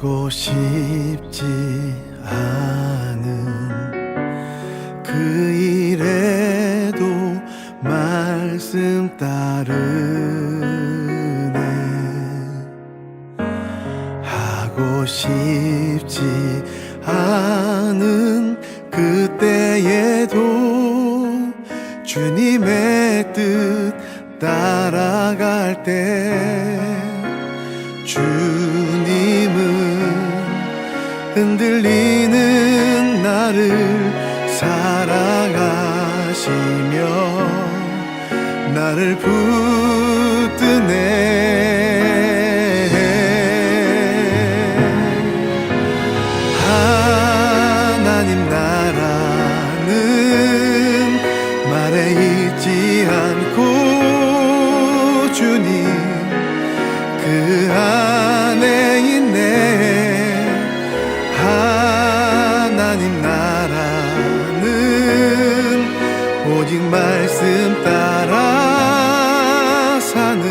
하고 싶지 않은 그 일에도 말씀 따르네. 하고 싶지 않은 그때에도 주님의 뜻 따라갈 때 주님은 흔들리는 나를 사랑하시며 나를 붙드네. 하나님 나라는 말에 있지 않고 주님 그 안에 있네. 하나님 나라는 오직 말씀 따라 사는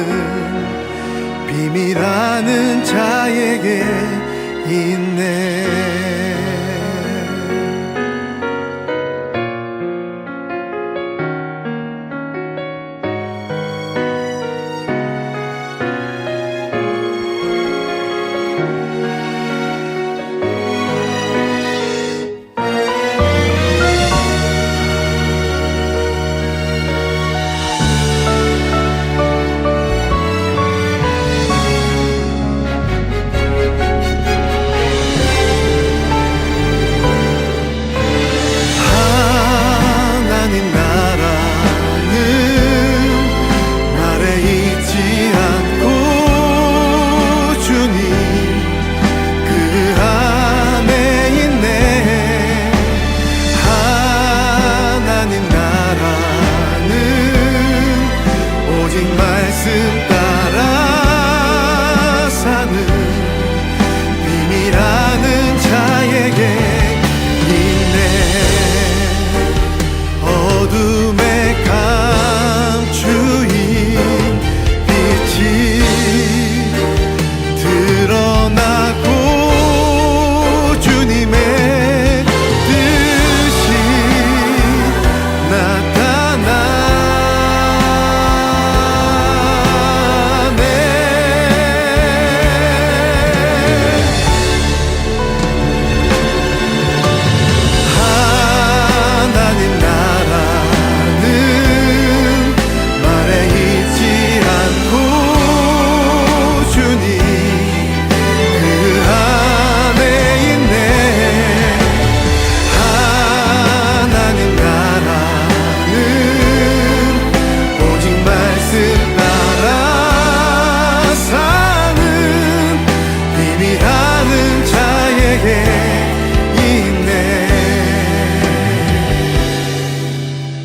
비밀하는 자에게 있네.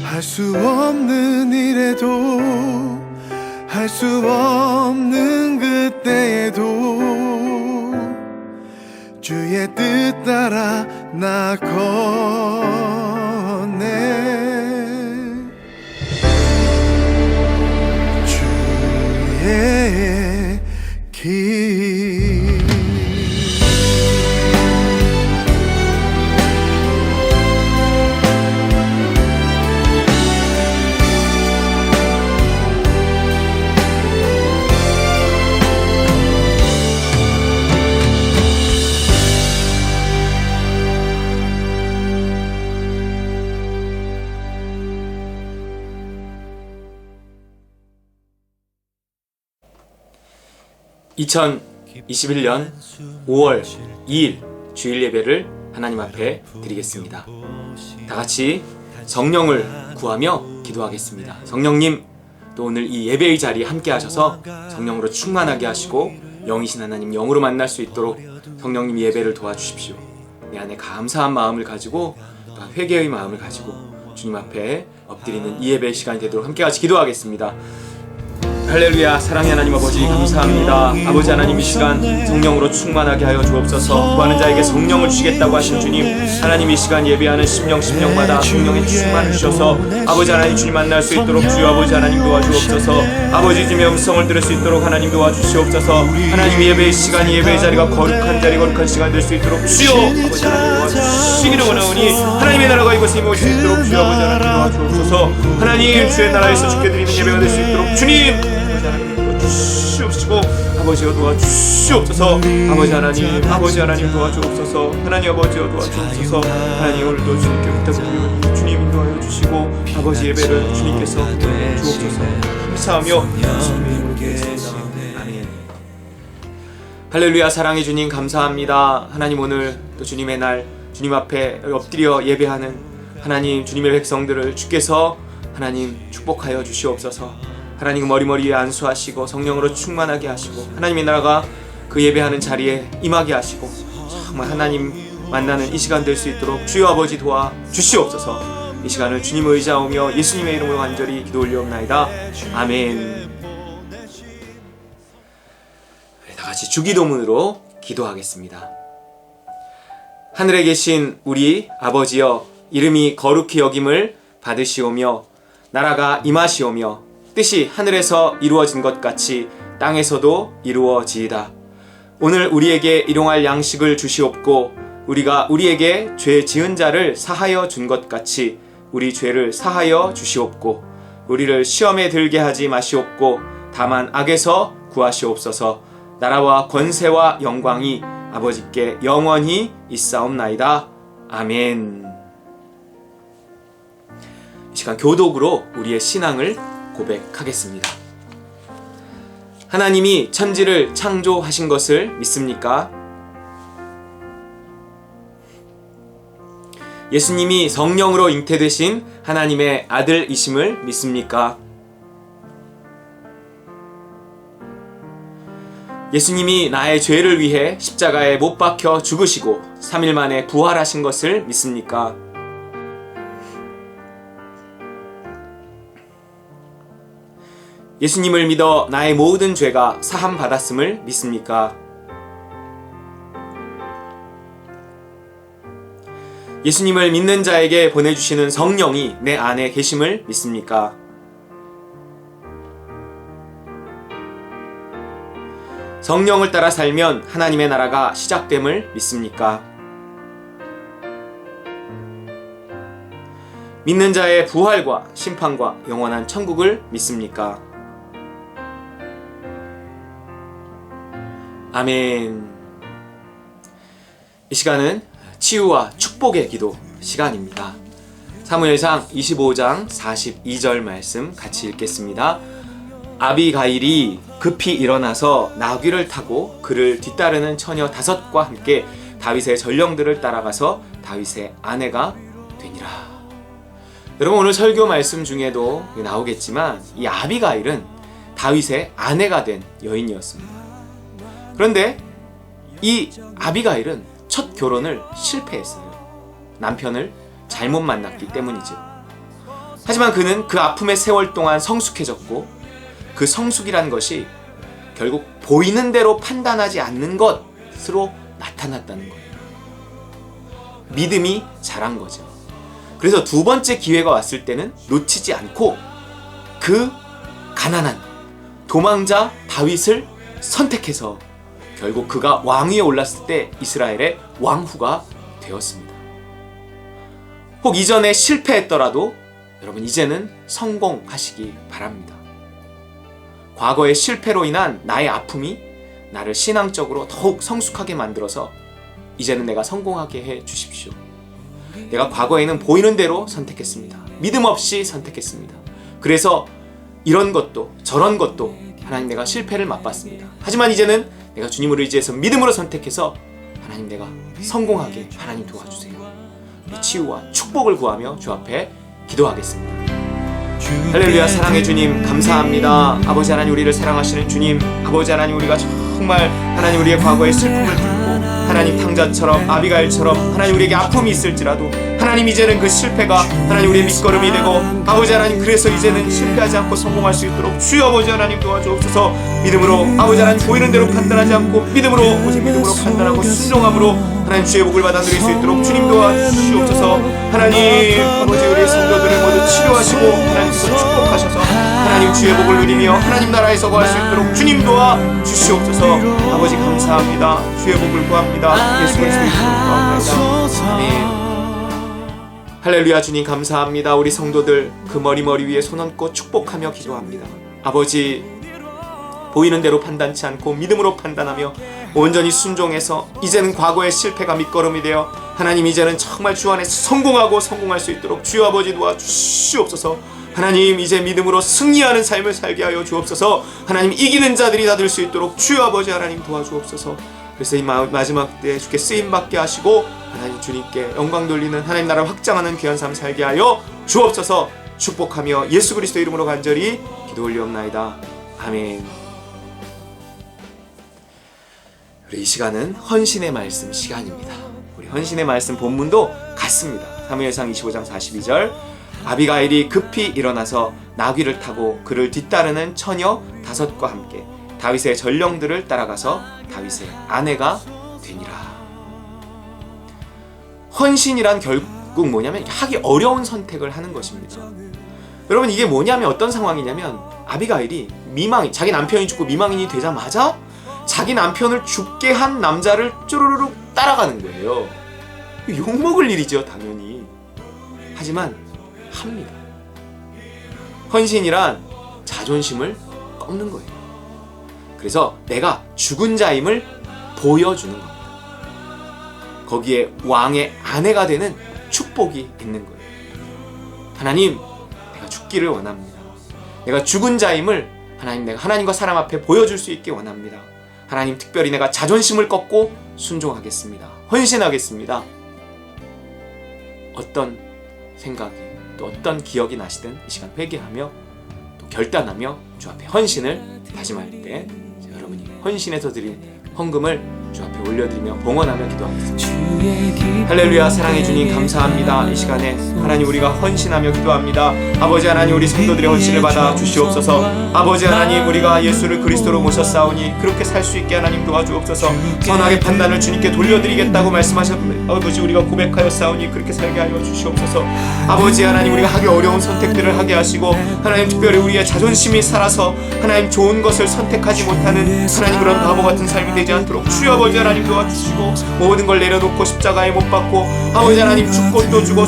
할 수 없는 일에도 할 수 없는 그때에도 주의 뜻 따라 나 걷네. 주의 길. (2021년 5월 2일) 주일 예배를 하나님 앞에 드리겠습니다. 다같이 성령을 구하며 기도하겠습니다. 성령님, 또 오늘 이 예배의 자리에 함께 하셔서 성령으로 충만하게 하시고 영이신 하나님 영으로 만날 수 있도록 성령님 예배를 도와주십시오. 내 안에 감사한 마음을 가지고 또 회개의 마음을 가지고 주님 앞에 엎드리는 이 예배의 시간이 되도록 함께 같이 기도하겠습니다. 할렐루야. 사랑의 하나님 아버지 감사합니다. 아버지 하나님, 이 시간 성령으로 충만하게 하여 주옵소서. 구하는 자에게 성령을 주시겠다고 하신 주님, 하나님 이 시간 예배하는 심령마다 성령의 충만을 주셔서 아버지 하나님 주님 만날 수 있도록 주여 아버지 하나님 도와주옵소서. 아버지 주님의 음성을 들을 수 있도록 하나님 도와주시옵소서. 하나님 예배의 시간이 예배의 자리가 거룩한 자리, 거룩한 시간 될 수 있도록 주여 아버지 하나님 도와주시기를 원하오니, 하나님의 나라가 이곳에 임할 수 있도록 주여 아버지 하나님 도와주옵소서. 하나님 주의 나라에서 주께 드리는 예배가 될 수 있도록 주님 아버지 하나님 도와주시옵시고, 아버지여 도와주시옵소서. 아버지 하나님 도와주옵소서. 하나님 아버지여 도와주옵소서. 하나님 오늘도 주님께 부탁드리오니 주님 인도하여 주시고 아버지 예배를 주님께서 주옵소서. 감사하며 예수님의 이름으로 기도했습니다. 아멘. 할렐루야. 사랑의 주님 감사합니다. 하나님 오늘 또 주님의 날, 주님 앞에 엎드려 예배하는 하나님 주님의 백성들을 주께서 하나님 축복하여 주시옵소서. 하나님 머리머리에 안수하시고 성령으로 충만하게 하시고 하나님의 나라가 그 예배하는 자리에 임하게 하시고 정말 하나님 만나는 이 시간 될 수 있도록 주여 아버지 도와 주시옵소서. 이 시간을 주님을 의지하오며 예수님의 이름으로 간절히 기도 올리옵나이다. 아멘. 다같이 주기도문으로 기도하겠습니다. 하늘에 계신 우리 아버지여, 이름이 거룩히 여김을 받으시오며 나라가 임하시오며 뜻이 하늘에서 이루어진 것 같이 땅에서도 이루어지이다. 오늘 우리에게 일용할 양식을 주시옵고 우리가 우리에게 죄 지은 자를 사하여 준 것 같이 우리 죄를 사하여 주시옵고 우리를 시험에 들게 하지 마시옵고 다만 악에서 구하시옵소서. 나라와 권세와 영광이 아버지께 영원히 있사옵나이다. 아멘. 이 시간 교독으로 우리의 신앙을 고백하겠습니다. 하나님이 천지를 창조하신 것을 믿습니까? 예수님이 성령으로 잉태되신 하나님의 아들이심을 믿습니까? 예수님이 나의 죄를 위해 십자가에 못 박혀 죽으시고 3일 만에 부활하신 것을 믿습니까? 예수님을 믿어 나의 모든 죄가 사함 받았음을 믿습니까? 예수님을 믿는 자에게 보내주시는 성령이 내 안에 계심을 믿습니까? 성령을 따라 살면 하나님의 나라가 시작됨을 믿습니까? 믿는 자의 부활과 심판과 영원한 천국을 믿습니까? 아멘. 이 시간은 치유와 축복의 기도 시간입니다. 사무엘상 25장 42절 말씀 같이 읽겠습니다. 아비가일이 급히 일어나서 나귀를 타고 그를 뒤따르는 처녀 5과 함께 다윗의 전령들을 따라가서 다윗의 아내가 되니라. 여러분, 오늘 설교 말씀 중에도 나오겠지만 이 아비가일은 다윗의 아내가 된 여인이었습니다. 그런데 이 아비가일은 첫 결혼을 실패했어요. 남편을 잘못 만났기 때문이죠. 하지만 그는 그 아픔의 세월 동안 성숙해졌고 그 성숙이란 것이 결국 보이는 대로 판단하지 않는 것으로 나타났다는 거예요. 믿음이 자란 거죠. 그래서 두 번째 기회가 왔을 때는 놓치지 않고 그 가난한 도망자 다윗을 선택해서 결국 그가 왕위에 올랐을 때 이스라엘의 왕후가 되었습니다. 혹 이전에 실패했더라도 여러분 이제는 성공하시기 바랍니다. 과거의 실패로 인한 나의 아픔이 나를 신앙적으로 더욱 성숙하게 만들어서 이제는 내가 성공하게 해 주십시오. 내가 과거에는 보이는 대로 선택했습니다. 믿음 없이 선택했습니다. 그래서 이런 것도 저런 것도 하나님 내가 실패를 맛봤습니다. 하지만 이제는 내가 주님을 의지해서 믿음으로 선택해서 하나님 내가 성공하게 하나님 도와주세요. 이 치유와 축복을 구하며 주 앞에 기도하겠습니다. 할렐루야. 사랑의 주님 감사합니다. 아버지 하나님, 우리를 사랑하시는 주님, 아버지 하나님, 우리가 정말 하나님 우리의 과거의 슬픔을 듣고 하나님 탕자처럼 아비가일처럼 하나님 우리에게 아픔이 있을지라도 하나님 이제는 그 실패가 하나님 우리의 밑거름이 되고 아버지 하나님 그래서 이제는 실패하지 않고 성공할 수 있도록 주여 아버지 하나님 도와주옵소서. 믿음으로 아버지 하나님 보이는 대로 판단하지 않고 믿음으로 오직 믿음으로 판단하고 순종함으로 하나님 주의 복을 받아 누릴 수 있도록 주님 도와주시옵소서. 하나님 아버지 우리의 성도들을 모두 치료하시고 하나님께서 축복하셔서 하나님 주의 복을 누리며 하나님 나라에서 거할 수 있도록 주님 도와주시옵소서. 아버지 감사합니다. 주의 복을 구합니다. 예수 그리스도의 이름으로 기도합니다. 아멘. 할렐루야. 주님 감사합니다. 우리 성도들 그 머리 위에 손 얹고 축복하며 기도합니다. 아버지 보이는 대로 판단치 않고 믿음으로 판단하며 온전히 순종해서 이제는 과거의 실패가 밑거름이 되어 하나님 이제는 정말 주 안에서 성공할 수 있도록 주여 아버지 도와주시옵소서. 하나님 이제 믿음으로 승리하는 삶을 살게 하여 주옵소서. 하나님 이기는 자들이 다 될 수 있도록 주여 아버지 하나님 도와주옵소서. 그래서 이 마지막 때에 주께 쓰임받게 하시고 하나님 주님께 영광 돌리는 하나님 나라를 확장하는 귀한 삶 살게 하여 주옵소서. 축복하며 예수 그리스도 이름으로 간절히 기도 올리옵나이다. 아멘. 우리 이 시간은 헌신의 말씀 시간입니다. 우리 헌신의 말씀 본문도 같습니다. 사무엘상 25장 42절 아비가일이 급히 일어나서 나귀를 타고 그를 뒤따르는 처녀 5과 함께 다윗의 전령들을 따라가서 다윗의 아내가 되니라. 헌신이란 결국 뭐냐면 하기 어려운 선택을 하는 것입니다. 여러분 이게 뭐냐면 어떤 상황이냐면 아비가일이 자기 남편이 죽고 미망인이 되자마자 자기 남편을 죽게 한 남자를 쪼르르륵 따라가는 거예요. 욕먹을 일이죠 당연히. 하지만 합니다. 헌신이란 자존심을 꺾는 거예요. 그래서 내가 죽은 자임을 보여주는 겁니다. 거기에 왕의 아내가 되는 축복이 있는 거예요. 하나님, 내가 죽기를 원합니다. 내가 죽은 자임을 내가 하나님과 사람 앞에 보여줄 수 있게 원합니다. 하나님, 특별히 내가 자존심을 꺾고 순종하겠습니다. 헌신하겠습니다. 어떤 생각이 또 어떤 기억이 나시든 이 시간 회개하며 또 결단하며 주 앞에 헌신을 다짐할 때 여러분이 헌신해서 드린 헌금을 주 앞에 올려드리며 봉헌하며 기도하겠습니다. 할렐루야. 사랑해 주님 감사합니다. 이 시간에 하나님 우리가 헌신하며 기도합니다. 아버지 하나님 우리 성도들의 헌신을 받아 주시옵소서. 아버지 하나님 우리가 예수를 그리스도로 모셨사오니 그렇게 살 수 있게 하나님 도와주옵소서. 선하게 판단을 주님께 돌려드리겠다고 말씀하셨는데 아버지 우리가 고백하였사오니 그렇게 살게 하여 주시옵소서. 아버지 하나님 우리가 하기 어려운 선택들을 하게 하시고 하나님 특별히 우리의 자존심이 살아서 하나님 좋은 것을 선택하지 못하는 하나님 그런 바보 같은 삶이 되지 않도록 주여 아버지 하나님 도와주시고 모든 걸 내려놓고 십자가에 못 박고 아버지 하나님 죽고 또 주고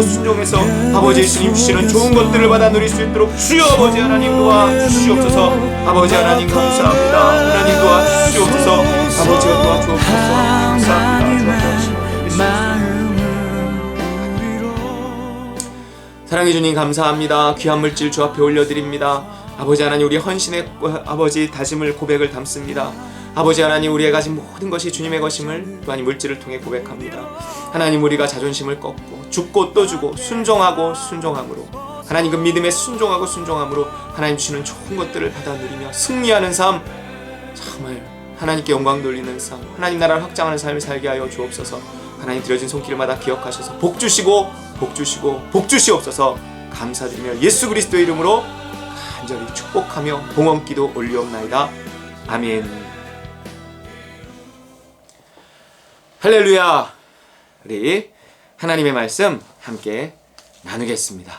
순종해서 아버지 예수님 주시는 좋은 것들을 받아 누릴 수 있도록 주여 아버지 하나님 도와주시옵소서. 아버지 하나님 감사합니다. 하나님 도와주시옵소서. 아버지가 도와주옵소서. 감사합니다. 사랑해 주님 감사합니다. 귀한 물질 주 앞에 올려드립니다. 아버지 하나님 우리 헌신의 아버지 다짐을 고백을 담습니다. 아버지 하나님 우리의 가진 모든 것이 주님의 것임을 또한 이 물질을 통해 고백합니다. 하나님 우리가 자존심을 꺾고 죽고 또 주고 순종하고 순종함으로 하나님 그 믿음에 순종하고 순종함으로 하나님 주시는 좋은 것들을 받아 누리며 승리하는 삶 정말 하나님께 영광 돌리는 삶 하나님 나라를 확장하는 삶을 살게 하여 주옵소서. 하나님 드려진 손길마다 기억하셔서 복 주시고 복 주시옵소서. 감사드리며 예수 그리스도의 이름으로 간절히 축복하며 봉헌기도 올리옵나이다. 아멘. 할렐루야. 우리 하나님의 말씀 함께 나누겠습니다.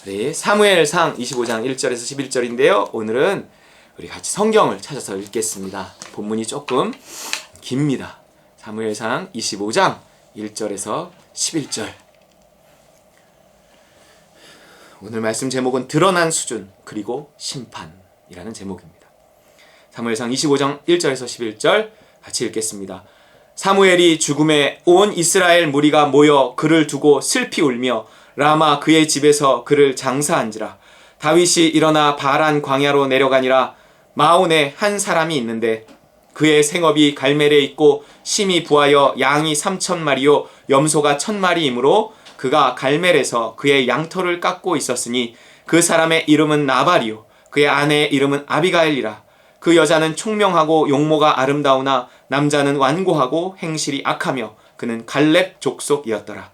우리 사무엘상 25장 1절에서 11절인데요. 오늘은 우리 같이 성경을 찾아서 읽겠습니다. 본문이 조금 깁니다. 사무엘상 25장 1절에서 11절. 오늘 말씀 제목은 드러난 수준 그리고 심판이라는 제목입니다. 사무엘상 25장 1절에서 11절 같이 읽겠습니다. 사무엘이 죽음에 온 이스라엘 무리가 모여 그를 두고 슬피 울며 라마 그의 집에서 그를 장사한지라. 다윗이 일어나 바란 광야로 내려가니라. 마온에 한 사람이 있는데 그의 생업이 갈멜에 있고 심이 부하여 양이 3,000마리요 염소가 1,000마리이므로 그가 갈멜에서 그의 양털을 깎고 있었으니 그 사람의 이름은 나발이요 그의 아내의 이름은 아비가일이라. 그 여자는 총명하고 용모가 아름다우나 남자는 완고하고 행실이 악하며 그는 갈렙 족속이었더라.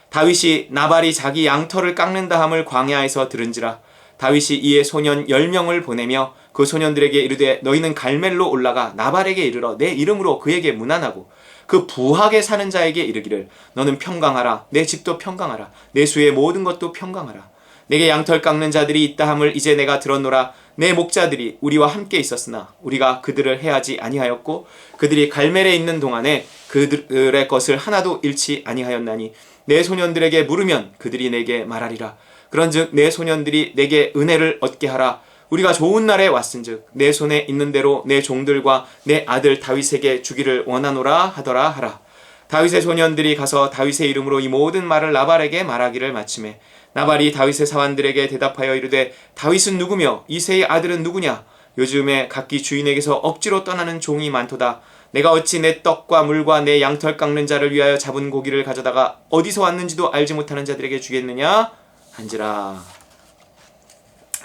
다윗이 나발이 자기 양털을 깎는다 함을 광야에서 들은지라. 다윗이 이에 소년 10명을 보내며 그 소년들에게 이르되 너희는 갈멜로 올라가 나발에게 이르러 내 이름으로 그에게 문안하고 그 부하게 사는 자에게 이르기를 너는 평강하라. 내 집도 평강하라. 내 수의 모든 것도 평강하라. 내게 양털 깎는 자들이 있다 함을 이제 내가 들었노라. 내 목자들이 우리와 함께 있었으나 우리가 그들을 해하지 아니하였고 그들이 갈멜에 있는 동안에 그들의 것을 하나도 잃지 아니하였나니 내 소년들에게 물으면 그들이 내게 말하리라. 그런즉 내 소년들이 내게 은혜를 얻게 하라. 우리가 좋은 날에 왔은즉 내 손에 있는 대로 내 종들과 내 아들 다윗에게 주기를 원하노라 하더라 하라. 다윗의 소년들이 가서 다윗의 이름으로 이 모든 말을 나발에게 말하기를 마치매 나발이 다윗의 사환들에게 대답하여 이르되 다윗은 누구며 이새의 아들은 누구냐? 요즘에 각기 주인에게서 억지로 떠나는 종이 많도다. 내가 어찌 내 떡과 물과 내 양털 깎는 자를 위하여 잡은 고기를 가져다가 어디서 왔는지도 알지 못하는 자들에게 주겠느냐? 한지라.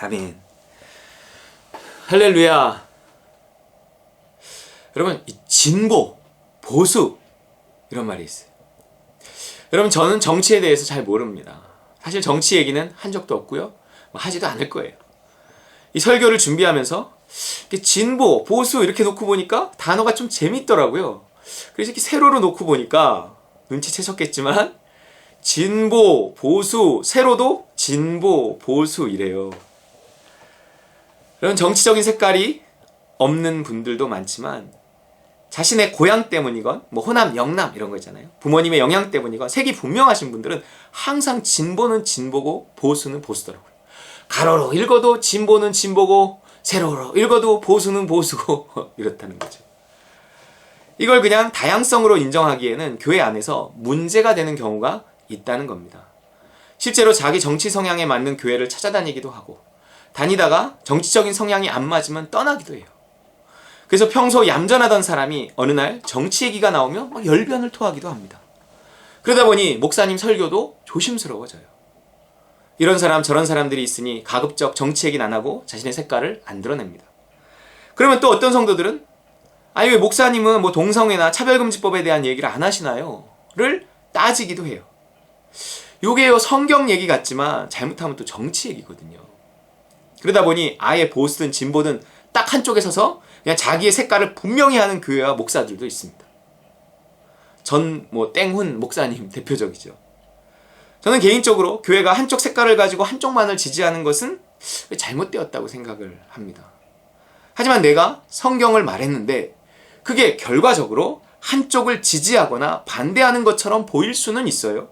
아멘. 할렐루야. 여러분, 이 진보, 보수 이런 말이 있어요. 여러분, 저는 정치에 대해서 잘 모릅니다. 사실 정치 얘기는 한 적도 없고요. 하지도 않을 거예요. 이 설교를 준비하면서 진보, 보수 이렇게 놓고 보니까 단어가 좀 재밌더라고요. 그래서 이렇게 세로로 놓고 보니까 눈치채셨겠지만 진보, 보수, 세로도 진보, 보수 이래요. 이런 정치적인 색깔이 없는 분들도 많지만 자신의 고향 때문이건 뭐 호남, 영남 이런 거 있잖아요. 부모님의 영향 때문이건 색이 분명하신 분들은 항상 진보는 진보고 보수는 보수더라고요. 가로로 읽어도 진보는 진보고 세로로 읽어도 보수는 보수고 이렇다는 거죠. 이걸 그냥 다양성으로 인정하기에는 교회 안에서 문제가 되는 경우가 있다는 겁니다. 실제로 자기 정치 성향에 맞는 교회를 찾아다니기도 하고 다니다가 정치적인 성향이 안 맞으면 떠나기도 해요. 그래서 평소 얌전하던 사람이 어느 날 정치 얘기가 나오면 막 열변을 토하기도 합니다. 그러다 보니 목사님 설교도 조심스러워져요. 이런 사람 저런 사람들이 있으니 가급적 정치 얘기는 안 하고 자신의 색깔을 안 드러냅니다. 그러면 또 어떤 성도들은 아니 왜 목사님은 뭐 동성애나 차별금지법에 대한 얘기를 안 하시나요? 를 따지기도 해요. 요게요 성경 얘기 같지만 잘못하면 또 정치 얘기거든요. 그러다 보니 아예 보수든 진보든 딱 한쪽에 서서 그냥 자기의 색깔을 분명히 하는 교회와 목사들도 있습니다. 전 땡훈 목사님 대표적이죠. 저는 개인적으로 교회가 한쪽 색깔을 가지고 한쪽만을 지지하는 것은 잘못되었다고 생각을 합니다. 하지만 내가 성경을 말했는데 그게 결과적으로 한쪽을 지지하거나 반대하는 것처럼 보일 수는 있어요.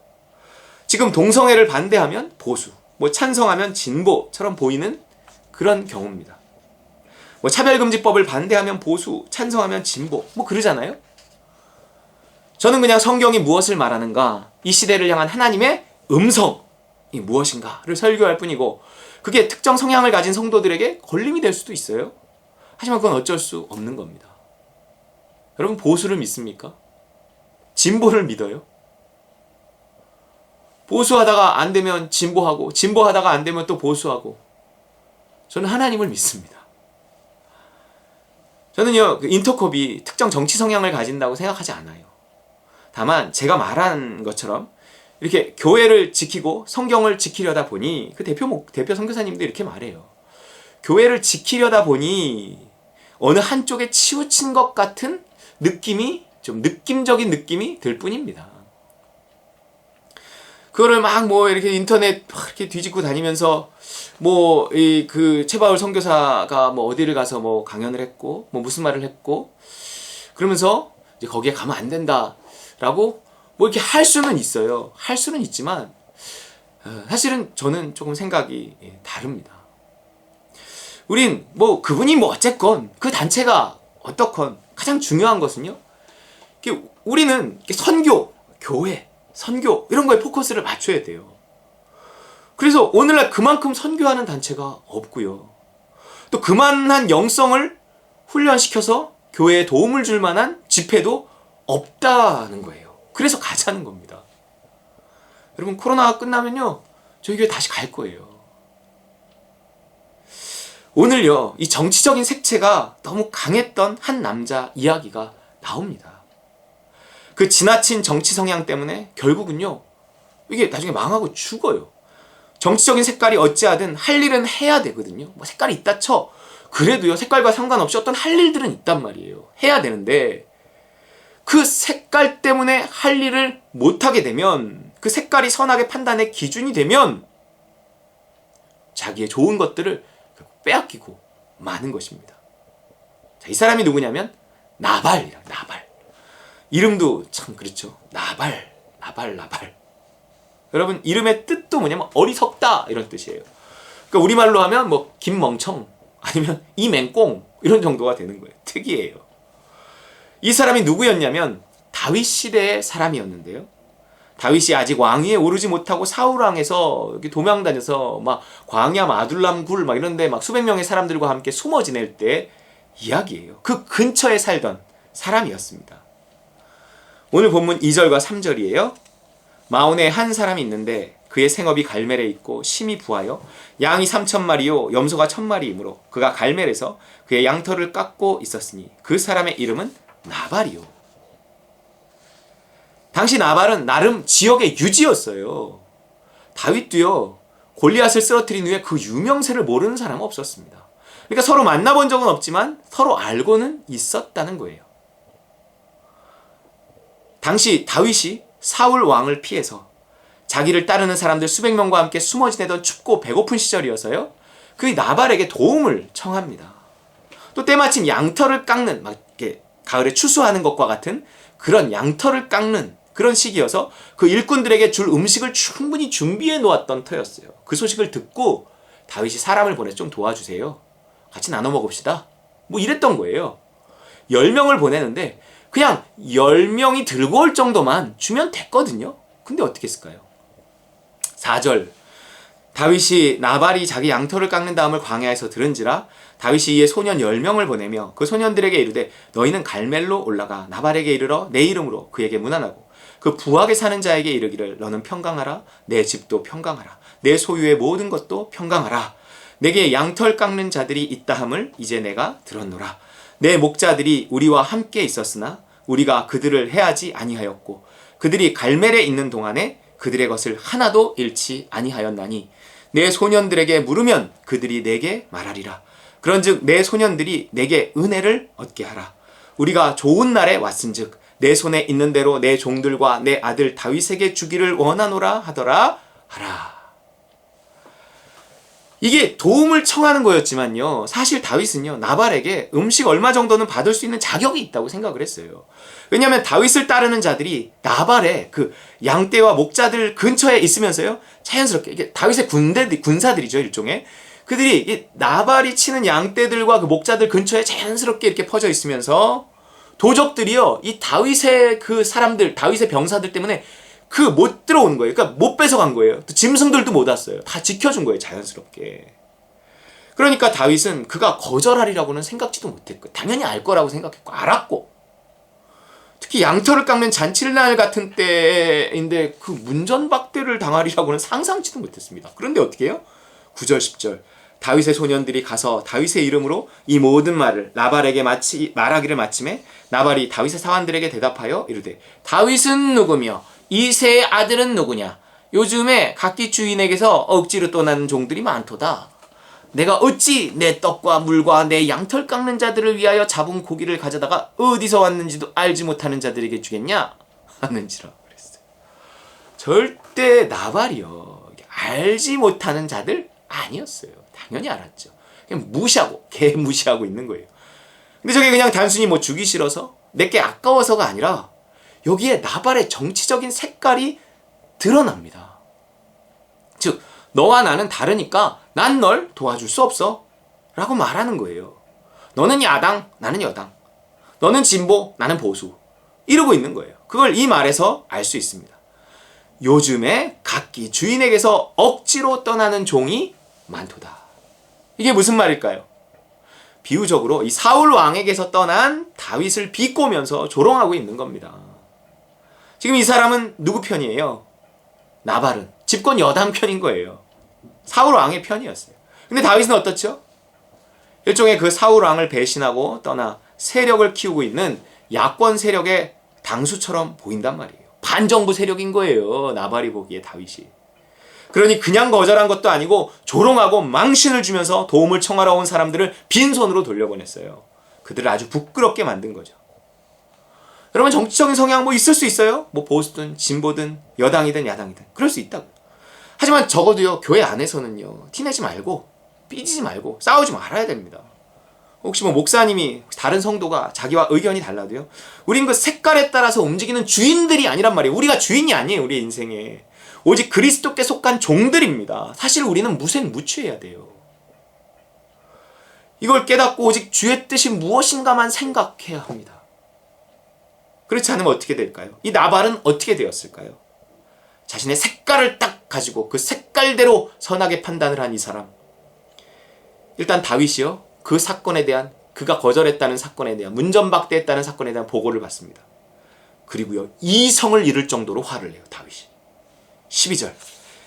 지금 동성애를 반대하면 보수, 찬성하면 진보처럼 보이는 그런 경우입니다. 차별금지법을 반대하면 보수, 찬성하면 진보, 그러잖아요. 저는 그냥 성경이 무엇을 말하는가, 이 시대를 향한 하나님의 음성이 무엇인가를 설교할 뿐이고 그게 특정 성향을 가진 성도들에게 걸림이 될 수도 있어요. 하지만 그건 어쩔 수 없는 겁니다. 여러분 보수를 믿습니까? 진보를 믿어요? 보수하다가 안 되면 진보하고 진보하다가 안 되면 또 보수하고 저는 하나님을 믿습니다. 저는요 인터컵이 특정 정치 성향을 가진다고 생각하지 않아요. 다만 제가 말한 것처럼 이렇게 교회를 지키고 성경을 지키려다 보니 그 대표 선교사님도 이렇게 말해요. 교회를 지키려다 보니 어느 한쪽에 치우친 것 같은 느낌이 좀 느낌적인 느낌이 들 뿐입니다. 그거를 막 이렇게 인터넷 이렇게 뒤집고 다니면서 최바울 선교사가 어디를 가서 강연을 했고 무슨 말을 했고 그러면서 이제 거기에 가면 안 된다라고 이렇게 할 수는 있어요. 할 수는 있지만 사실은 저는 조금 생각이 다릅니다. 우린 그분이 어쨌건 그 단체가 어떻건 가장 중요한 것은요. 우리는 선교, 교회, 선교 이런 거에 포커스를 맞춰야 돼요. 그래서 오늘날 그만큼 선교하는 단체가 없고요. 또 그만한 영성을 훈련시켜서 교회에 도움을 줄 만한 집회도 없다는 거예요. 그래서 가자는 겁니다. 여러분 코로나가 끝나면요. 저희 교회 다시 갈 거예요. 오늘요. 이 정치적인 색채가 너무 강했던 한 남자 이야기가 나옵니다. 그 지나친 정치 성향 때문에 결국은요, 이게 나중에 망하고 죽어요. 정치적인 색깔이 어찌하든 할 일은 해야 되거든요. 뭐 색깔이 있다 쳐. 그래도요, 색깔과 상관없이 어떤 할 일들은 있단 말이에요. 해야 되는데 그 색깔 때문에 할 일을 못하게 되면, 그 색깔이 선악의 판단의 기준이 되면 자기의 좋은 것들을 빼앗기고 마는 것입니다. 자, 이 사람이 누구냐면 나발이라. 나발. 이름도 참 그렇죠. 나발. 여러분, 이름의 뜻도 뭐냐면 어리석다 이런 뜻이에요. 그러니까 우리말로 하면 뭐 김멍청 아니면 이맹꽁 이런 정도가 되는 거예요. 특이해요. 이 사람이 누구였냐면 다윗 시대의 사람이었는데요. 다윗이 아직 왕위에 오르지 못하고 사울 왕에서 여기 도망 다녀서 막 광야 아둘람 굴 막 이런데 막 수백 명의 사람들과 함께 숨어 지낼 때 이야기예요. 그 근처에 살던 사람이었습니다. 오늘 본문 2절과 3절이에요. 마온에 한 사람이 있는데 그의 생업이 갈멜에 있고 심히 부하여 양이 3,000마리요 염소가 1,000마리이므로 그가 갈멜에서 그의 양털을 깎고 있었으니 그 사람의 이름은 나발이요. 당시 나발은 나름 지역의 유지였어요. 다윗도요, 골리앗을 쓰러뜨린 후에 그 유명세를 모르는 사람은 없었습니다. 그러니까 서로 만나본 적은 없지만 서로 알고는 있었다는 거예요. 당시 다윗이 사울 왕을 피해서 자기를 따르는 사람들 수백 명과 함께 숨어 지내던 춥고 배고픈 시절이어서요, 그 나발에게 도움을 청합니다. 또 때마침 양털을 깎는, 막 이렇게 가을에 추수하는 것과 같은 그런 양털을 깎는 그런 시기여서 그 일꾼들에게 줄 음식을 충분히 준비해 놓았던 터였어요. 그 소식을 듣고 다윗이 사람을 보내서 좀 도와주세요. 같이 나눠 먹읍시다. 뭐 이랬던 거예요. 10명을 보내는데 그냥 10명이 들고 올 정도만 주면 됐거든요. 근데 어떻게 했을까요? 4절, 다윗이 나발이 자기 양털을 깎는 다음을 광야에서 들은지라 다윗이 이에 소년 10명을 보내며 그 소년들에게 이르되 너희는 갈멜로 올라가 나발에게 이르러 내 이름으로 그에게 문안하고 그 부하게 사는 자에게 이르기를 너는 평강하라. 내 집도 평강하라. 내 소유의 모든 것도 평강하라. 내게 양털 깎는 자들이 있다 함을 이제 내가 들었노라. 내 목자들이 우리와 함께 있었으나 우리가 그들을 해하지 아니하였고 그들이 갈멜에 있는 동안에 그들의 것을 하나도 잃지 아니하였나니 내 소년들에게 물으면 그들이 내게 말하리라. 그런즉 내 소년들이 내게 은혜를 얻게 하라. 우리가 좋은 날에 왔은즉 내 손에 있는 대로 내 종들과 내 아들 다윗에게 주기를 원하노라 하더라 하라. 이게 도움을 청하는 거였지만요, 사실 다윗은요 나발에게 음식 얼마 정도는 받을 수 있는 자격이 있다고 생각을 했어요. 왜냐하면 다윗을 따르는 자들이 나발의 그 양떼와 목자들 근처에 있으면서요, 자연스럽게 이게 다윗의 군사들이죠, 일종의. 그들이 이 나발이 치는 양떼들과 그 목자들 근처에 자연스럽게 이렇게 퍼져 있으면서 도적들이요, 이 다윗의 그 사람들, 다윗의 병사들 때문에 그 못 들어오는 거예요. 그러니까 못 뺏어간 거예요. 또 짐승들도 못 왔어요. 다 지켜준 거예요, 자연스럽게. 그러니까 다윗은 그가 거절하리라고는 생각지도 못했고, 당연히 알 거라고 생각했고, 알았고, 특히 양털을 깎는 잔치날 같은 때인데 그 문전박대를 당하리라고는 상상치도 못했습니다. 그런데 어떻게 해요? 9절 10절 다윗의 소년들이 가서 다윗의 이름으로 이 모든 말을 나발에게 말하기를 마침에 나발이 다윗의 사환들에게 대답하여 이르되 다윗은 누구며 이새의 아들은 누구냐? 요즘에 각기 주인에게서 억지로 떠나는 종들이 많도다. 내가 어찌 내 떡과 물과 내 양털 깎는 자들을 위하여 잡은 고기를 가져다가 어디서 왔는지도 알지 못하는 자들에게 주겠냐? 하는지라 그랬어요. 절대 나발이요, 알지 못하는 자들 아니었어요. 당연히 알았죠. 그냥 무시하고 개무시하고 있는 거예요. 근데 저게 그냥 단순히 뭐 주기 싫어서 내게 아까워서가 아니라 여기에 나발의 정치적인 색깔이 드러납니다. 즉 너와 나는 다르니까 난 널 도와줄 수 없어 라고 말하는 거예요. 너는 야당, 나는 여당. 너는 진보, 나는 보수. 이러고 있는 거예요. 그걸 이 말에서 알 수 있습니다. 요즘에 각기 주인에게서 억지로 떠나는 종이 많도다. 이게 무슨 말일까요? 비유적으로 이 사울 왕에게서 떠난 다윗을 비꼬면서 조롱하고 있는 겁니다. 지금 이 사람은 누구 편이에요? 나발은 집권 여당 편인 거예요. 사울 왕의 편이었어요. 근데 다윗은 어떻죠? 일종의 그 사울 왕을 배신하고 떠나 세력을 키우고 있는 야권 세력의 당수처럼 보인단 말이에요. 반정부 세력인 거예요. 나발이 보기에 다윗이. 그러니 그냥 거절한 것도 아니고 조롱하고 망신을 주면서 도움을 청하러 온 사람들을 빈손으로 돌려보냈어요. 그들을 아주 부끄럽게 만든 거죠. 여러분, 정치적인 성향 뭐 있을 수 있어요. 뭐 보수든 진보든 여당이든 야당이든 그럴 수 있다고. 하지만 적어도요, 교회 안에서는요, 티내지 말고 삐지지 말고 싸우지 말아야 됩니다. 혹시 뭐 목사님이 다른 성도가 자기와 의견이 달라도요, 우린 그 색깔에 따라서 움직이는 주인들이 아니란 말이에요. 우리가 주인이 아니에요. 우리의 인생에 오직 그리스도께 속한 종들입니다. 사실 우리는 무색무취해야 돼요. 이걸 깨닫고 오직 주의 뜻이 무엇인가만 생각해야 합니다. 그렇지 않으면 어떻게 될까요? 이 나발은 어떻게 되었을까요? 자신의 색깔을 딱 가지고 그 색깔대로 선하게 판단을 한 이 사람. 일단 다윗이요, 그 사건에 대한, 그가 거절했다는 사건에 대한, 문전박대했다는 사건에 대한 보고를 받습니다. 그리고요, 이성을 잃을 정도로 화를 내요, 다윗이. 12절.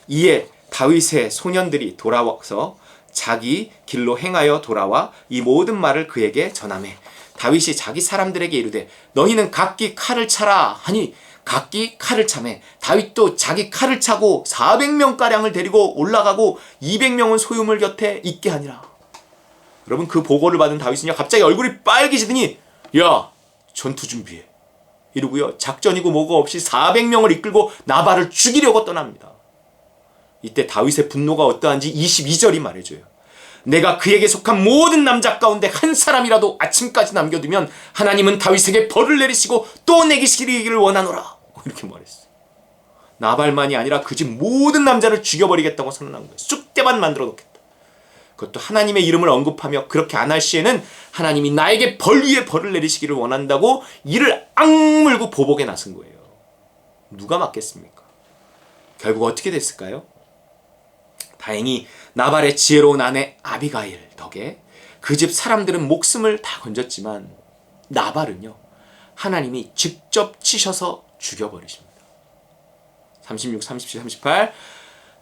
이에 다윗의 소년들이 돌아와서 자기 길로 행하여 돌아와 이 모든 말을 그에게 전하매 다윗이 자기 사람들에게 이르되 너희는 각기 칼을 차라 하니 각기 칼을 차매 다윗도 자기 칼을 차고 400명가량을 데리고 올라가고 200명은 소유물 곁에 있게 하니라. 여러분, 그 보고를 받은 다윗은요, 갑자기 얼굴이 빨개지더니 야, 전투 준비해 이러고요, 작전이고 뭐고 없이 400명을 이끌고 나발을 죽이려고 떠납니다. 이때 다윗의 분노가 어떠한지 22절이 말해줘요. 내가 그에게 속한 모든 남자 가운데 한 사람이라도 아침까지 남겨두면 하나님은 다윗에게 벌을 내리시고 또 내기시기를 원하노라. 이렇게 말했어요. 나발만이 아니라 그 집 모든 남자를 죽여버리겠다고 선언한 거예요. 쑥대밭 만들어 놓겠다. 그것도 하나님의 이름을 언급하며 그렇게 안 할 시에는 하나님이 나에게 벌 위에 벌을 내리시기를 원한다고 이를 악물고 보복에 나선 거예요. 누가 맞겠습니까? 결국 어떻게 됐을까요? 다행히 나발의 지혜로운 아내 아비가일 덕에 그 집 사람들은 목숨을 다 건졌지만 나발은요, 하나님이 직접 치셔서 죽여버리십니다. 36, 37, 38.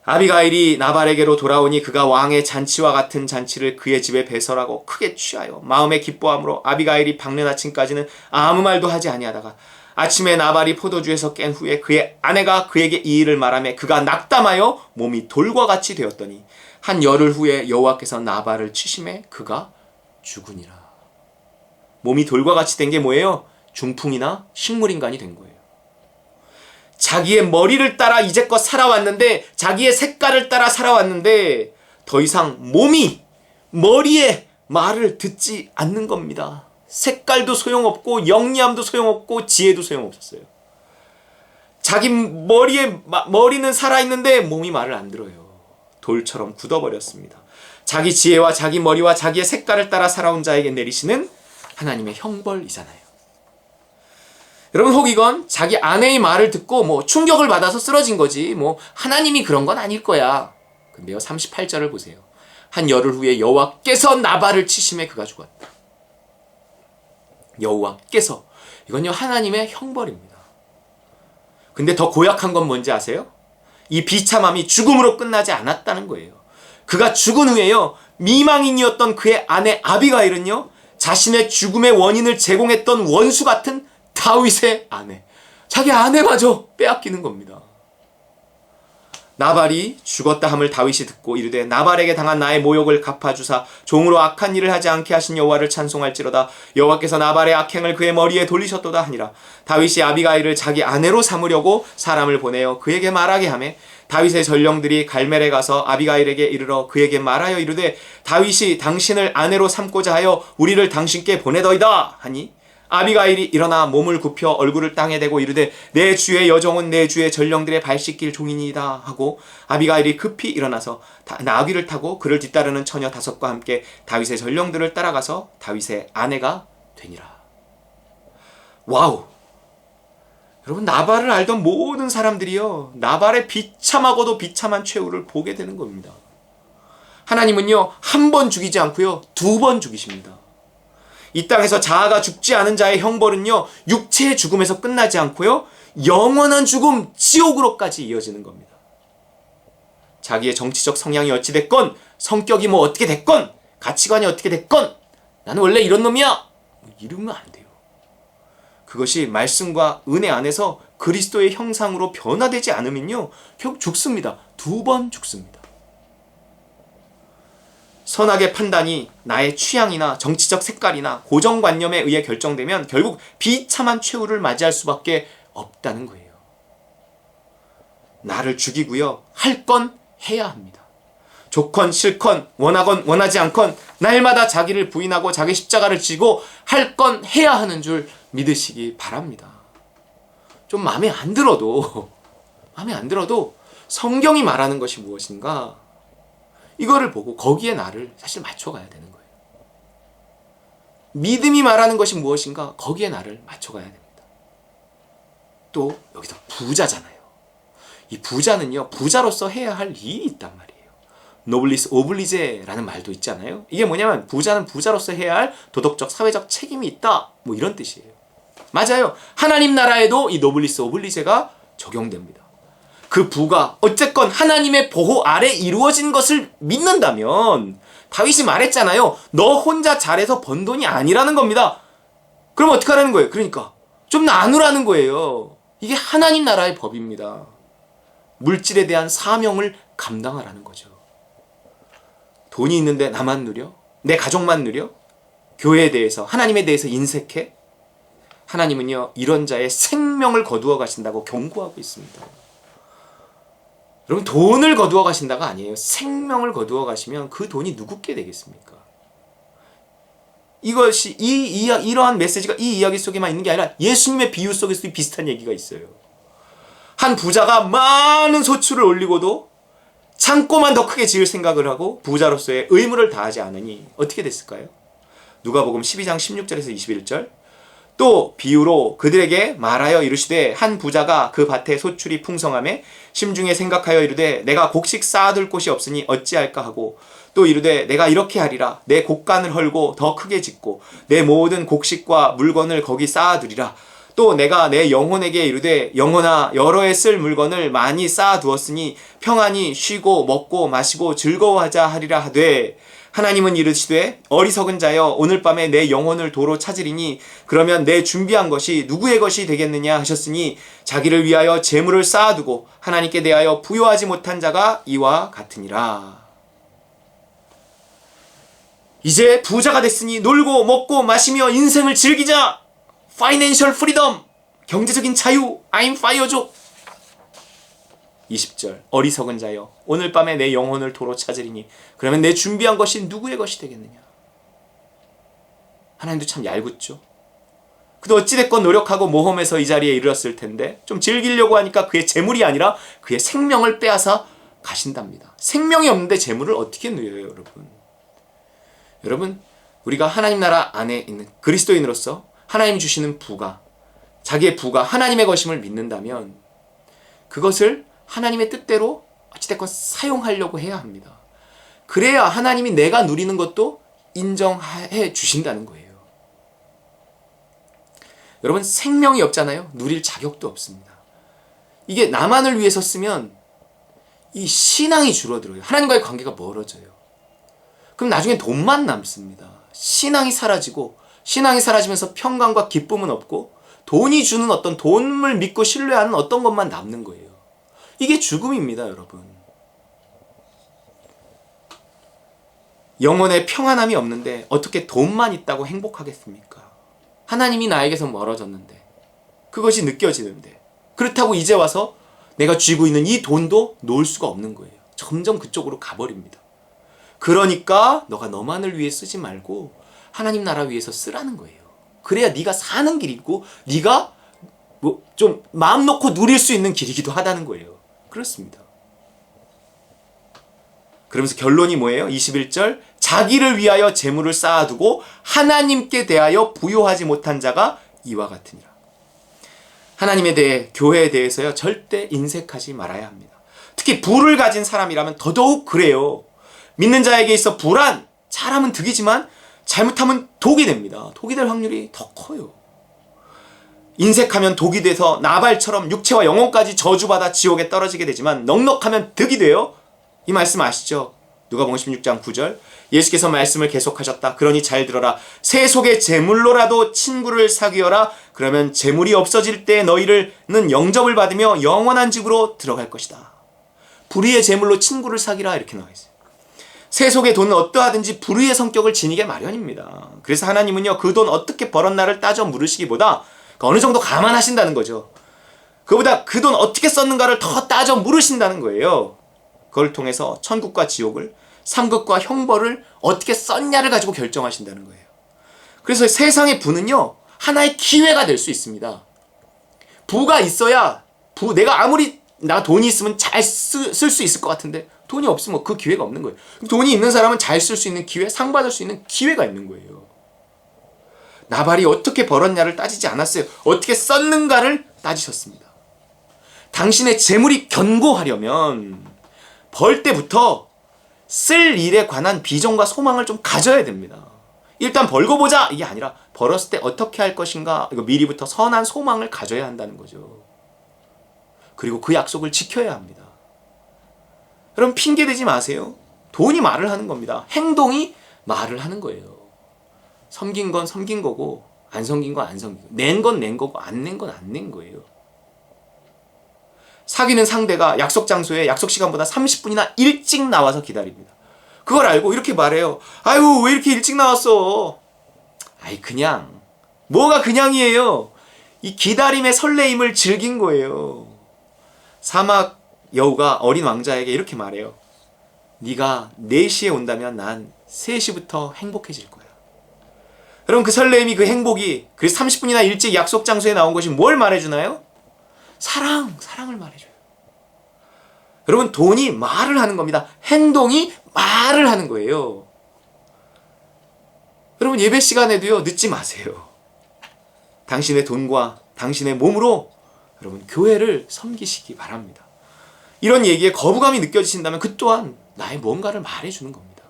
아비가일이 나발에게로 돌아오니 그가 왕의 잔치와 같은 잔치를 그의 집에 배설하고 크게 취하여 마음에 기뻐함으로 아비가일이 밝는 아침까지는 아무 말도 하지 아니하다가 아침에 나발이 포도주에서 깬 후에 그의 아내가 그에게 이 일을 말하며 그가 낙담하여 몸이 돌과 같이 되었더니 한 열흘 후에 여호와께서 나발을 치심해 그가 죽으니라. 몸이 돌과 같이 된 게 뭐예요? 중풍이나 식물인간이 된 거예요. 자기의 머리를 따라 이제껏 살아왔는데, 자기의 색깔을 따라 살아왔는데 더 이상 몸이 머리의 말을 듣지 않는 겁니다. 색깔도 소용없고 영리함도 소용없고 지혜도 소용없었어요. 자기 머리는 살아있는데 몸이 말을 안 들어요. 돌처럼 굳어버렸습니다. 자기 지혜와 자기 머리와 자기의 색깔을 따라 살아온 자에게 내리시는 하나님의 형벌이잖아요. 여러분, 혹 이건 자기 아내의 말을 듣고 뭐 충격을 받아서 쓰러진 거지 뭐 하나님이 그런 건 아닐 거야. 근데요, 38절을 보세요. 한 열흘 후에 여호와께서 나발을 치심에 그가 죽었다. 여호와께서, 이건요 하나님의 형벌입니다. 근데 더 고약한 건 뭔지 아세요? 이 비참함이 죽음으로 끝나지 않았다는 거예요. 그가 죽은 후에요, 미망인이었던 그의 아내 아비가일은요, 자신의 죽음의 원인을 제공했던 원수 같은 다윗의 아내, 자기 아내마저 빼앗기는 겁니다. 나발이 죽었다 함을 다윗이 듣고 이르되 나발에게 당한 나의 모욕을 갚아주사 종으로 악한 일을 하지 않게 하신 여호와를 찬송할지로다. 여호와께서 나발의 악행을 그의 머리에 돌리셨도다 하니라. 다윗이 아비가일을 자기 아내로 삼으려고 사람을 보내어 그에게 말하게 하며 다윗의 전령들이 갈멜에 가서 아비가일에게 이르러 그에게 말하여 이르되 다윗이 당신을 아내로 삼고자 하여 우리를 당신께 보내더이다 하니 아비가일이 일어나 몸을 굽혀 얼굴을 땅에 대고 이르되 내 주의 여종은 내 주의 전령들의 발 씻길 종이니이다 하고 아비가일이 급히 일어나서 나귀를 타고 그를 뒤따르는 처녀 5과 함께 다윗의 전령들을 따라가서 다윗의 아내가 되니라. 와우! 여러분, 나발을 알던 모든 사람들이요, 나발의 비참하고도 비참한 최후를 보게 되는 겁니다. 하나님은요, 한 번 죽이지 않고요, 2번 죽이십니다. 이 땅에서 자아가 죽지 않은 자의 형벌은요, 육체의 죽음에서 끝나지 않고요, 영원한 죽음, 지옥으로까지 이어지는 겁니다. 자기의 정치적 성향이 어찌 됐건, 성격이 뭐 어떻게 됐건, 가치관이 어떻게 됐건, 나는 원래 이런 놈이야! 이러면 안 돼요. 그것이 말씀과 은혜 안에서 그리스도의 형상으로 변화되지 않으면요, 결국 죽습니다. 2번 죽습니다. 선악의 판단이 나의 취향이나 정치적 색깔이나 고정관념에 의해 결정되면 결국 비참한 최후를 맞이할 수밖에 없다는 거예요. 나를 죽이고요, 할 건 해야 합니다. 좋건 싫건 원하건 원하지 않건 날마다 자기를 부인하고 자기 십자가를 지고 할 건 해야 하는 줄 믿으시기 바랍니다. 좀 마음에 안 들어도 성경이 말하는 것이 무엇인가, 이거를 보고 거기에 나를 사실 맞춰가야 되는 거예요. 믿음이 말하는 것이 무엇인가, 거기에 나를 맞춰가야 됩니다. 또 여기서 부자잖아요. 이 부자는요, 부자로서 해야 할 일이 있단 말이에요. 노블리스 오블리제라는 말도 있잖아요. 이게 뭐냐면 부자는 부자로서 해야 할 도덕적 사회적 책임이 있다, 뭐 이런 뜻이에요. 맞아요. 하나님 나라에도 이 노블리스 오블리제가 적용됩니다. 그 부가 어쨌건 하나님의 보호 아래 이루어진 것을 믿는다면, 다윗이 말했잖아요. 너 혼자 잘해서 번 돈이 아니라는 겁니다. 그럼 어떻게 하라는 거예요? 그러니까 좀 나누라는 거예요. 이게 하나님 나라의 법입니다. 물질에 대한 사명을 감당하라는 거죠. 돈이 있는데 나만 누려? 내 가족만 누려? 교회에 대해서, 하나님에 대해서 인색해? 하나님은요, 이런 자의 생명을 거두어 가신다고 경고하고 있습니다. 여러분, 돈을 거두어 가신다가 아니에요. 생명을 거두어 가시면 그 돈이 누구께 되겠습니까? 이것이 이러한 메시지가 이 이야기 속에만 있는 게 아니라 예수님의 비유 속에서도 비슷한 얘기가 있어요. 한 부자가 많은 소출을 올리고도 창고만 더 크게 지을 생각을 하고 부자로서의 의무를 다하지 않으니 어떻게 됐을까요? 누가복음 12장 16절에서 21절. 또 비유로 그들에게 말하여 이르시되 한 부자가 그 밭에 소출이 풍성하매 심중에 생각하여 이르되 내가 곡식 쌓아둘 곳이 없으니 어찌할까 하고, 또 이르되 내가 이렇게 하리라. 내 곡간을 헐고 더 크게 짓고 내 모든 곡식과 물건을 거기 쌓아두리라. 또 내가 내 영혼에게 이르되 영혼아, 여러 해 쓸 물건을 많이 쌓아두었으니 평안히 쉬고 먹고 마시고 즐거워하자 하리라 하되, 하나님은 이르시되 어리석은 자여, 오늘 밤에 내 영혼을 도로 찾으리니 그러면 내 준비한 것이 누구의 것이 되겠느냐 하셨으니 자기를 위하여 재물을 쌓아두고 하나님께 대하여 부요하지 못한 자가 이와 같으니라. 이제 부자가 됐으니 놀고 먹고 마시며 인생을 즐기자. 파이낸셜 프리덤, 경제적인 자유, I'm fire족. 20절, 어리석은 자여, 오늘 밤에 내 영혼을 도로 찾으리니 그러면 내 준비한 것이 누구의 것이 되겠느냐. 하나님도 참 얄궂죠. 그도 어찌됐건 노력하고 모험해서 이 자리에 이르렀을 텐데 좀 즐기려고 하니까 그의 재물이 아니라 그의 생명을 빼앗아 가신답니다. 생명이 없는데 재물을 어떻게 누려요, 여러분? 여러분, 우리가 하나님 나라 안에 있는 그리스도인으로서 하나님 주시는 부가, 자기의 부가 하나님의 것임을 믿는다면 그것을 하나님의 뜻대로 어찌됐건 사용하려고 해야 합니다. 그래야 하나님이 내가 누리는 것도 인정해 주신다는 거예요. 여러분, 생명이 없잖아요. 누릴 자격도 없습니다. 이게 나만을 위해서 쓰면 이 신앙이 줄어들어요. 하나님과의 관계가 멀어져요. 그럼 나중에 돈만 남습니다. 신앙이 사라지고, 신앙이 사라지면서 평강과 기쁨은 없고 돈이 주는 어떤, 돈을 믿고 신뢰하는 어떤 것만 남는 거예요. 이게 죽음입니다, 여러분. 영혼의 평안함이 없는데 어떻게 돈만 있다고 행복하겠습니까? 하나님이 나에게서 멀어졌는데, 그것이 느껴지는데, 그렇다고 이제 와서 내가 쥐고 있는 이 돈도 놓을 수가 없는 거예요. 점점 그쪽으로 가버립니다. 그러니까 너가 너만을 위해 쓰지 말고 하나님 나라 위해서 쓰라는 거예요. 그래야 네가 사는 길이고 네가 좀 마음 놓고 누릴 수 있는 길이기도 하다는 거예요. 그렇습니다. 그러면서 결론이 뭐예요? 21절, 자기를 위하여 재물을 쌓아두고 하나님께 대하여 부요하지 못한 자가 이와 같으니라. 하나님에 대해, 교회에 대해서요, 절대 인색하지 말아야 합니다. 특히 부를 가진 사람이라면 더더욱 그래요. 믿는 자에게 있어 불안, 잘하면 득이지만 잘못하면 독이 됩니다. 독이 될 확률이 더 커요. 인색하면 독이 돼서 나발처럼 육체와 영혼까지 저주받아 지옥에 떨어지게 되지만 넉넉하면 득이 돼요. 이 말씀 아시죠? 누가복음 16장 9절. 예수께서 말씀을 계속하셨다. 그러니 잘 들어라. 세속의 재물로라도 친구를 사귀어라. 그러면 재물이 없어질 때 너희는 영접을 받으며 영원한 집으로 들어갈 것이다. 불의의 재물로 친구를 사귀라 이렇게 나와 있어요. 세속의 돈은 어떠하든지 불의의 성격을 지니게 마련입니다. 그래서 하나님은요, 그 돈 어떻게 벌었나를 따져 물으시기보다 어느 정도 감안하신다는 거죠. 그보다 그 돈 어떻게 썼는가를 더 따져 물으신다는 거예요. 그걸 통해서 천국과 지옥을, 상급과 형벌을 어떻게 썼냐를 가지고 결정하신다는 거예요. 그래서 세상의 부는요, 하나의 기회가 될 수 있습니다. 부가 있어야, 내가 아무리 나 돈이 있으면 잘 쓸 수 있을 것 같은데 돈이 없으면 그 기회가 없는 거예요. 돈이 있는 사람은 잘 쓸 수 있는 기회, 상 받을 수 있는 기회가 있는 거예요. 나발이 어떻게 벌었냐를 따지지 않았어요. 어떻게 썼는가를 따지셨습니다. 당신의 재물이 견고하려면 벌 때부터 쓸 일에 관한 비전과 소망을 좀 가져야 됩니다. 일단 벌고 보자 이게 아니라 벌었을 때 어떻게 할 것인가, 이거 미리부터 선한 소망을 가져야 한다는 거죠. 그리고 그 약속을 지켜야 합니다. 여러분, 핑계대지 마세요. 돈이 말을 하는 겁니다. 행동이 말을 하는 거예요. 섬긴 건 섬긴 거고 안 섬긴 건 안 섬긴 거고, 낸 건 낸 거고 안 낸 건 안 낸 거예요. 사귀는 상대가 약속 장소에 약속 시간보다 30분이나 일찍 나와서 기다립니다. 그걸 알고 이렇게 말해요. 아유, 왜 이렇게 일찍 나왔어? 아이, 그냥. 뭐가 그냥이에요? 이 기다림의 설레임을 즐긴 거예요. 사막 여우가 어린 왕자에게 이렇게 말해요. 네가 4시에 온다면 난 3시부터 행복해질 거야. 여러분, 그 설레임이, 그 행복이, 그래서 30분이나 일찍 약속 장소에 나온 것이 뭘 말해주나요? 사랑을 말해줘요. 여러분, 돈이 말을 하는 겁니다. 행동이 말을 하는 거예요. 여러분, 예배 시간에도요, 늦지 마세요. 당신의 돈과 당신의 몸으로 여러분, 교회를 섬기시기 바랍니다. 이런 얘기에 거부감이 느껴지신다면 그 또한 나의 뭔가를 말해주는 겁니다.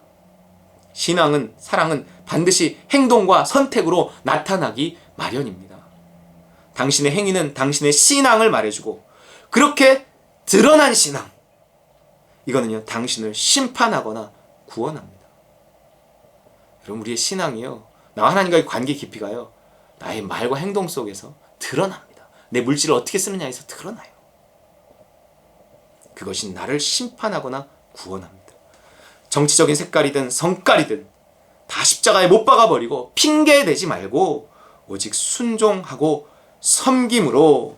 신앙은, 사랑은 반드시 행동과 선택으로 나타나기 마련입니다. 당신의 행위는 당신의 신앙을 말해주고, 그렇게 드러난 신앙, 이거는요, 당신을 심판하거나 구원합니다. 여러분, 우리의 신앙이요, 나와 하나님과의 관계 깊이가요, 나의 말과 행동 속에서 드러납니다. 내 물질을 어떻게 쓰느냐에서 드러나요. 그것이 나를 심판하거나 구원합니다. 정치적인 색깔이든 성깔이든 다 십자가에 못 박아버리고 핑계대지 말고 오직 순종하고 섬김으로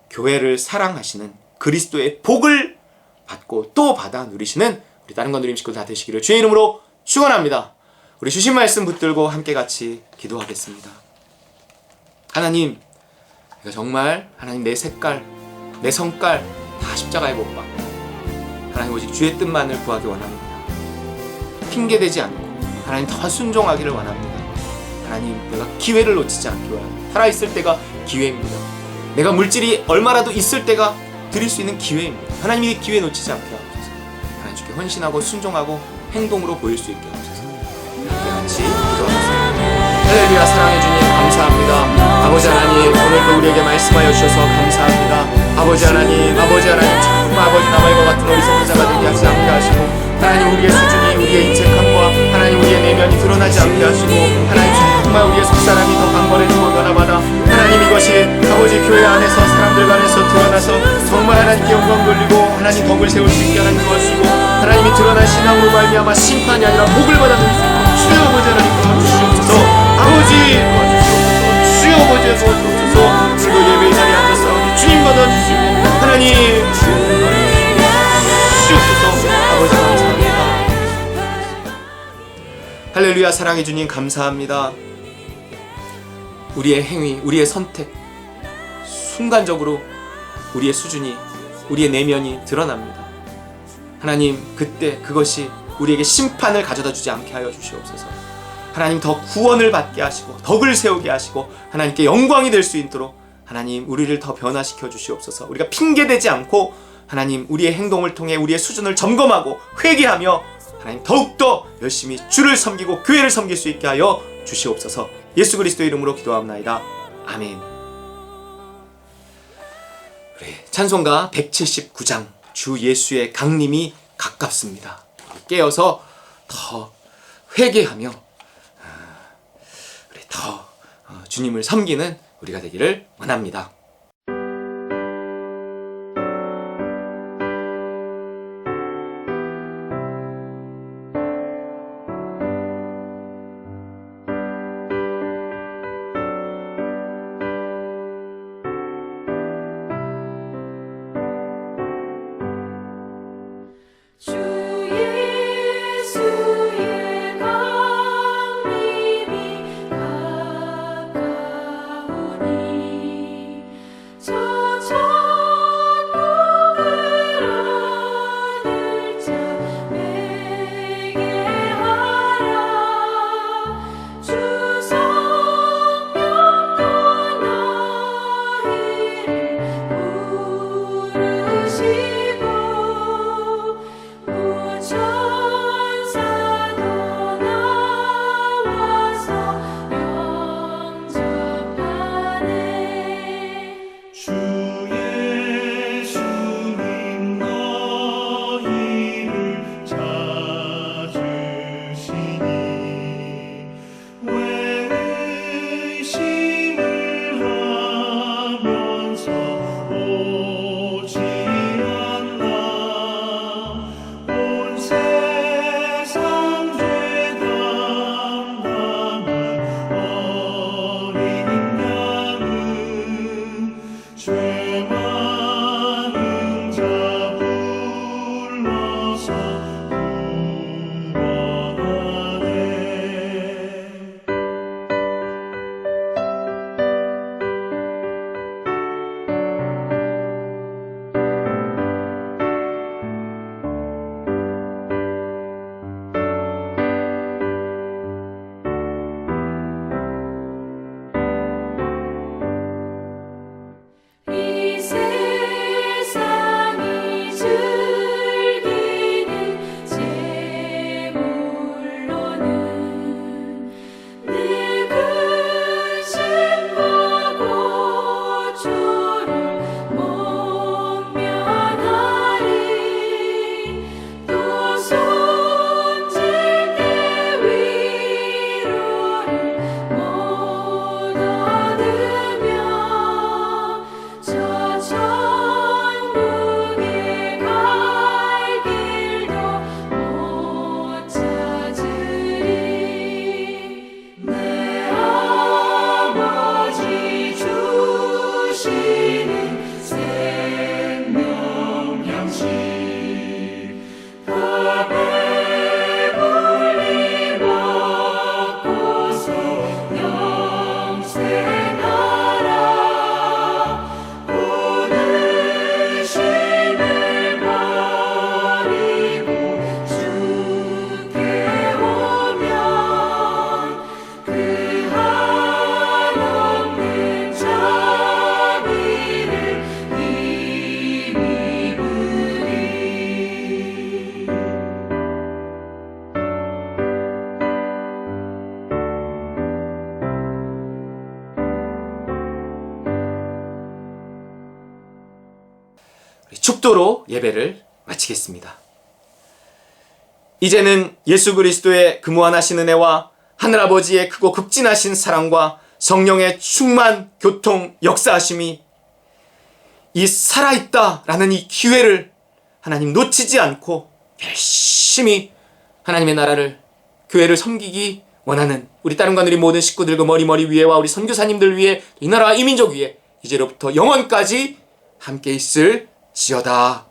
교회를 사랑하시는 그리스도의 복을 받고 또 받아 누리시는 우리 다른 건 누림 식구 다 되시기를 주의 이름으로 축원합니다. 우리 주신 말씀 붙들고 함께 같이 기도하겠습니다. 하나님, 내가 정말 하나님 내 색깔, 내 성깔 다 십자가에 못 박고 하나님 오직 주의 뜻만을 구하기 원합니다. 핑계대지 않고 하나님 더 순종하기를 원합니다. 하나님, 내가 기회를 놓치지 않기 원합니다. 살아있을 때가 기회입니다. 내가 물질이 얼마라도 있을 때가 드릴 수 있는 기회입니다. 하나님, 이 기회 놓치지 않게 하옵소서. 하나님 주께 헌신하고 순종하고 행동으로 보일 수 있게 하옵소서. 함께 같이 기도하겠습니다. 할렐루야. 사랑해 주님 감사합니다. 아버지 하나님, 오늘도 우리에게 말씀하여 주셔서 감사합니다. 아버지 하나님, 정말 아버지 나발과 같은 어리석은 자가 되게 하지 않게 하시고, 하나님 우리의 수준이, 우리의 인책함과 하나님 우리의 내면이 드러나지 않게 하시고, 하나님 정말 우리의 속사람이 더 강건해지고 변화받아 하나님 이것이 아버지 교회 안에서 사람들 간에서 드러나서 정말 하나님께 영광 돌리고 하나님 덕을 세울 수 있게 하나님 도와주시고, 하나님이 드러난 신앙으로 말미암아 심판이 아니라 복을 받아 누리시고 주여 아버지 하나님 도와주시옵소서. 아버지 도와주시옵소서. 주여 아버지 도와주시옵소서. 그리고 예배의 자리에 앉아서 주님 받아주시고 하나님 주옵소서. 아버지 감사합니다. 할렐루야. 사랑해 주님 감사합니다. 우리의 행위, 우리의 선택, 순간적으로 우리의 수준이, 우리의 내면이 드러납니다. 하나님, 그때 그것이 우리에게 심판을 가져다 주지 않게 하여 주시옵소서. 하나님, 더 구원을 받게 하시고 덕을 세우게 하시고 하나님께 영광이 될 수 있도록 하나님 우리를 더 변화시켜 주시옵소서. 우리가 핑계대지 않고 하나님 우리의 행동을 통해 우리의 수준을 점검하고 회개하며 하나님 더욱더 열심히 주를 섬기고 교회를 섬길 수 있게 하여 주시옵소서. 예수 그리스도의 이름으로 기도합나이다. 아멘. 찬송가 179장 주 예수의 강림이 가깝습니다. 깨어서 더 회개하며 우리 더 주님을 섬기는 우리가 되기를 원합니다. 주 예수의 강림이 가까우니 저 천국을 얻을 자에게 하라. 주 성령 또 너희를 부르시고 천사도 나와서 영접하네. 주 예수님 너희를 찾으시니 왜 의심을 하면서 오지 않나. 온 세상 죄 담당한 어린 양은 죄 많은 자 불러서 구원하네. 이 세상이 즐기는 재물로는 내 근심과 고초를 모면하리. 또 손질 때 위로를 못 얻으며 저 천국에 갈 길도 못 찾으리. 내 아버지 주시는 생명 양식 다 배불리 먹고서 영생하라. 오늘 심을 버리고 주께 오면 그 한없는 자비를 힘입으리. 우리 축도로 예배를 마치겠습니다. 이제는 예수 그리스도의 그 무한하신 은혜와 하늘아버지의 크고 극진하신 사랑과 성령의 충만 교통 역사하심이 이 살아있다라는 이 기회를 하나님 놓치지 않고 열심히 하나님의 나라를 교회를 섬기기 원하는 우리 따님과 누리 모든 식구들 그 머리 위에와 우리 선교사님들 위에 이 나라와 이 민족 위에 이제로부터 영원까지 함께 있을 지어다.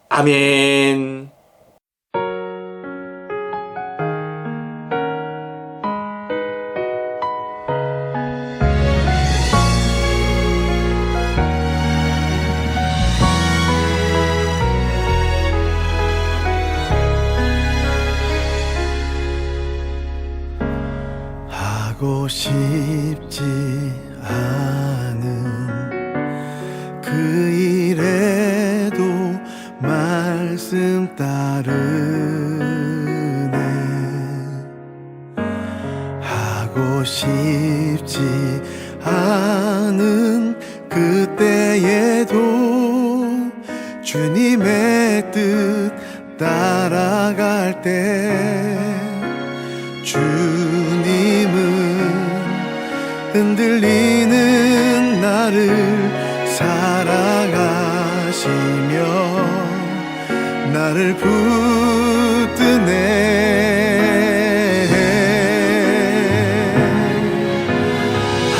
아멘. 하고 싶지 않은 그 일에도 말씀 따르네. 하고 싶지 않은 그때에도 주님의 뜻 따라갈 때 주님은 흔들리는 나를 사랑하시며 나를 붙드네.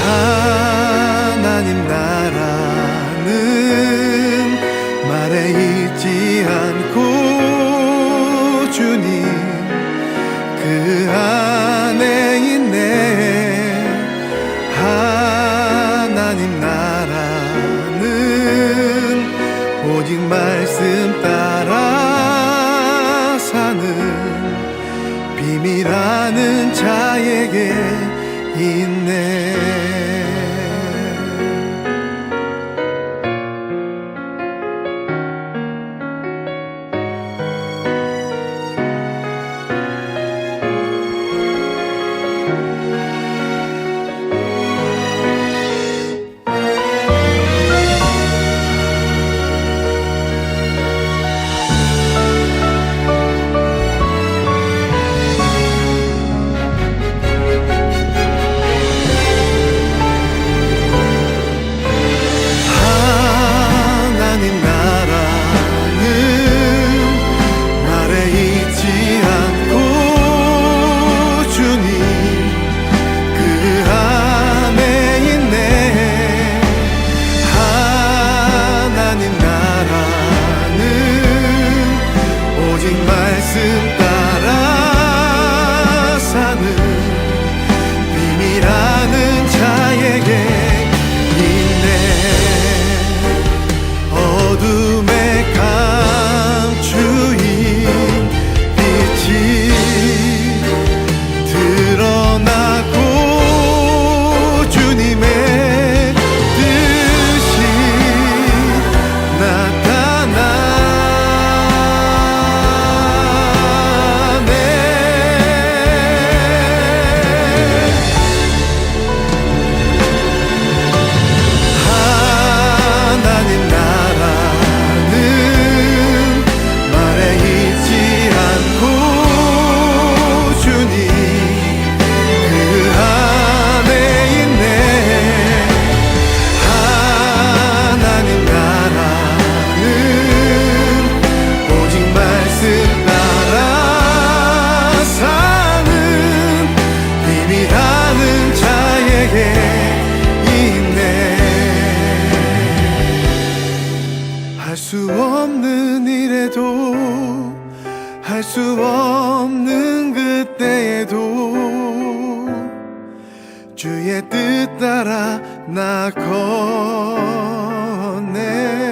하나님 나라는 말에 있지 않고 주님 그 안에 있네. 하나님 나라는 오직 말씀 따라 사는 비밀하는 자에게 있네. 하나님 나라는 말에 있지 않고 주님 그 안에 있네. 하나님 나라는 오직 말씀 따라 사는 비밀하는 자에게 있네. 어둠에 감추인 빛이 드러나고 주님의 뜻이 나타나네. 하나님 나라는 말에 있지 않고 주님 그 안에 있네. 하나님 나라는 오직 말씀 따라 사는 비밀하는 자에게 있네. 할 수 없는 일에도 할 수 없는 그때에도 주의 뜻 따라 나 건네.